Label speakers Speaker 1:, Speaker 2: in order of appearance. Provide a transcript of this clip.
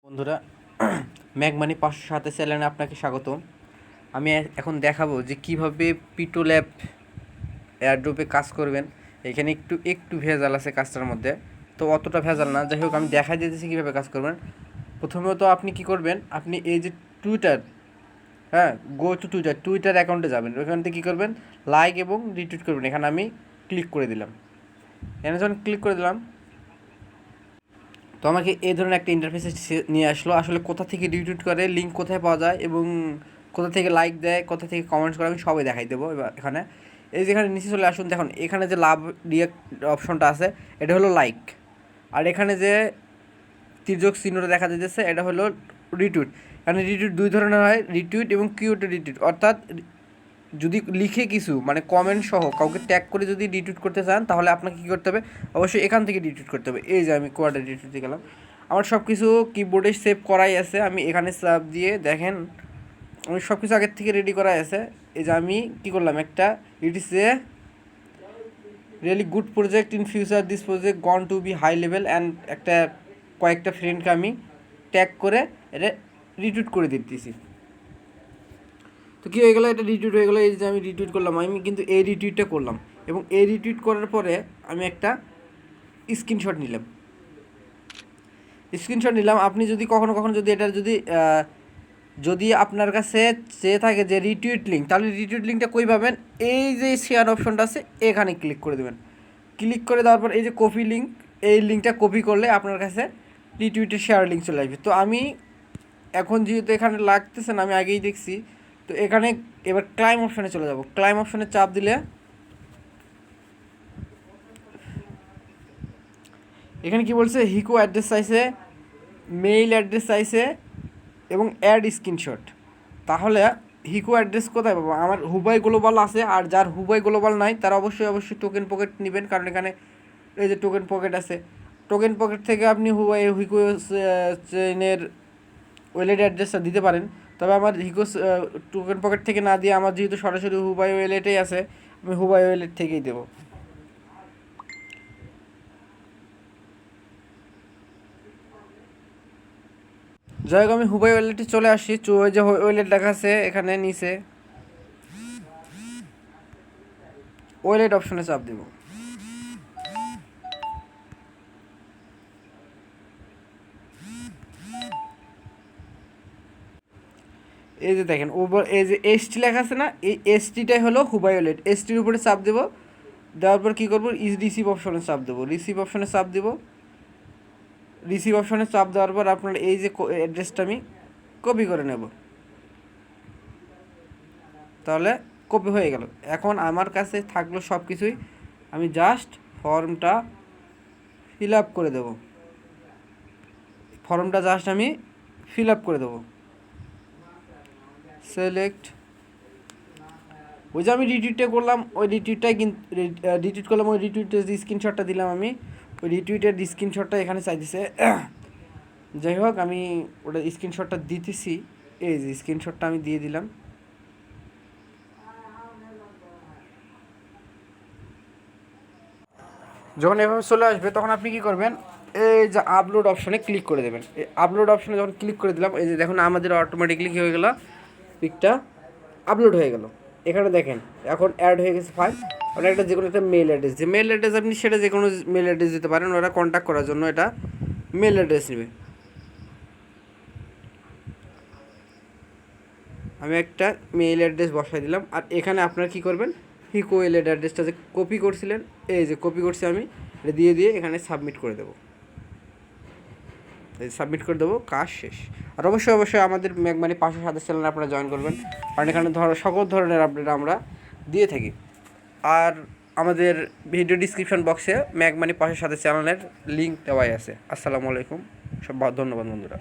Speaker 1: বন্ধুরা, ম্যাকমানি 507 চ্যানেলে আপনাকে স্বাগত। আমি এখন দেখাবো যে কিভাবে পিটোল্যাব এয়ারড্রপে কাজ করবেন। এখানে একটু ভেজাল আছে কাজটার মধ্যে, তো অতটা ভেজাল না। যাই হোক, আমি দেখাই দিতেছি কীভাবে কাজ করবেন। প্রথমত আপনি কি করবেন, আপনি এই যে টুইটার, গো টু টুইটার অ্যাকাউন্টে যাবেন। ওইখান থেকে কী করবেন, লাইক এবং রিটুইট করবেন। এখানে আমি ক্লিক করে দিলাম। এখানে যখন ক্লিক করে দিলাম, তো আমাকে এই ধরনের একটা ইন্টারফেসে নিয়ে আসলো। আসলে কোথা থেকে রিটুইট করে, লিঙ্ক কোথায় পাওয়া যায় এবং কোথা থেকে লাইক দেয়, কোথা থেকে কমেন্টস করে, আমি সবাই দেখাই দেবো। এবার এখানে এই যেখানে নিচে চলে আসুন, দেখুন এখানে যে লাভ রিয়াক্ট অপশনটা আছে, এটা হলো লাইক। আর এখানে যে তির্যক চিহ্নটা দেখা যাচ্ছে, এটা হলো রিটুইট। এখানে রিটুইট দুই ধরনের হয়, রিটুইট এবং কিউটেড রিটুইট। অর্থাৎ যদি লিখে কিছু মানে কমেন্ট সহ কাউকে ট্যাগ করে যদি রিটুইট করতে চান, তাহলে আপনাকে কী করতে হবে, অবশ্যই এখান থেকে রিটুইট করতে হবে। এই যে আমি কোয়াডে রিটুইটে গেলাম, আমার সব কিছু কিবোর্ডে সেভ করাই আছে। আমি এখানে চাপ দিয়ে দেখেন আমি সব কিছু আগের থেকে রেডি করাই আছে। এই যে আমি কী করলাম, একটা it is a really good project in future, this project gonna be high level, and কয়েকটা ফ্রেন্ডকে আমি ট্যাগ করে এটা রিটুইট করে দিতেছি। তো কী হয়ে গেলো, এটা রিটুইট হয়ে গেলো। এই যে আমি রিটুইট করলাম, আমি কিন্তু এই রিটুইটটা করলাম এবং এই রিটুইট করার পরে আমি একটা স্ক্রিনশট নিলাম। আপনি যদি কখনো যদি এটা যদি আপনার কাছে চেয়ে থাকে যে রিটুইট লিঙ্ক, তাহলে রিটুইট লিঙ্কটা কই পাবেন, এই যে শেয়ার অপশনটা আছে এখানে ক্লিক করে দেবেন। ক্লিক করে দেওয়ার পর এই যে কপি লিঙ্ক, এই লিঙ্কটা কপি করলে আপনার কাছে রিটুইটের শেয়ার লিঙ্ক চলে আসবে। তো আমি এখন যেহেতু এখানে লাগতেছে না, আমি আগেই দেখছি, তো এখানে এবার ক্লাইম অপশানে চলে যাব। ক্লাইম অপশানে চাপ দিলে এখানে কি বলছে, হিকো অ্যাড্রেস চাইছে, মেইল অ্যাড্রেস চাইছে এবং অ্যাড স্ক্রিনশট। তাহলে হিকো অ্যাড্রেস কোথায় পাবো? আমার হুবাই গ্লোবাল আছে, আর যার হুবাই গ্লোবাল নাই তারা অবশ্যই টোকেন পকেট নেবেন, কারণ এখানে এই যে টোকেন পকেট আছে। টোকেন পকেট থেকে আপনি হিকো চেইনের ওয়ালেট অ্যাড্রেসটা দিতে পারেন। তবে আমার হিকো টোকেন পকেট থেকে না দিয়ে, আমার যেহেতু সরাসরি হুবাই ওয়ালেটেই আছে, আমি হুবাই ওয়ালেট থেকেই দেবো। যাই হোক, আমি হুবাই ওয়ালেটে চলে আসি। ওই যে ওয়ালেট লেখা আছে এখানে নিচে, ওয়ালেট অপশনে চাপ দিব। এই যে দেখেন ওভার, এই যে এসটি লেখা আছে না, এই এসটিটাই হলো হুবাই ওয়ালেট। এসটির উপরে চাপ দেবো, দেওয়ার পর কী করবো, রিসিভ অপশনে চাপ দেবো। রিসিভ অপশনে চাপ দেওয়ার পর আপনার এই যে অ্যাড্রেসটা আমি কপি করে নেব। তাহলে কপি হয়ে গেল। এখন আমার কাছে থাকলো সব কিছুই, আমি জাস্ট ফর্মটা ফিল আপ করে দেবো। সিলেক্ট, ওই যে আমি রিটুইটটা করলাম, ওই রিটুইটের যে স্ক্রিনশটটা দিলাম, আমি ওই রিটুইটের স্ক্রিনশটটা এখানে চাইতেছে। যাই হোক, আমি ওটা স্ক্রিনশটটা দিতেছি। এই যে স্ক্রিনশটটা আমি দিয়ে দিলাম। যখন এভাবে চলে আসবে, তখন আপনি কী করবেন, এই যে আপলোড অপশনে ক্লিক করে দেবেন। এই আপলোড অপশনে যখন ক্লিক করে দিলাম, এই যে দেখুন আমাদের অটোমেটিকলি কী হয়ে গেলো, পিকটা আপলোড হয়ে গেল। এখানে দেখেন এখন অ্যাড হয়ে গেছে ফাইল। ওটা একটা যে কোনো একটা মেল অ্যাড্রেস, যে মেল অ্যাড্রেস আপনি সেটা যে কোনো মেল অ্যাড্রেস দিতে পারেন, ওরা কন্ট্যাক্ট করার জন্য এটা মেল অ্যাড্রেস নেবে। আমি একটা মেইল অ্যাড্রেস বসাই দিলাম। আর এখানে আপনারা কী করবেন, হিকো ওয়ালেট অ্যাড্রেসটা যে কপি করছিলেন, এই যে কপি করছি আমি, এটা দিয়ে এখানে সাবমিট করে দেবো। কাজ শেষ। আর অবশ্যই আমাদের ম্যাকমানি 507 চ্যানেলে আপনারা জয়েন করবেন, কারণ এখানে সকল ধরনের আপডেট আমরা দিয়ে থাকি। আর আমাদের ভিডিও ডিসক্রিপশন বক্সে ম্যাকমানি 507 চ্যানেলের লিঙ্ক দেওয়াই আছে। আসসালামু আলাইকুম, ধন্যবাদ বন্ধুরা।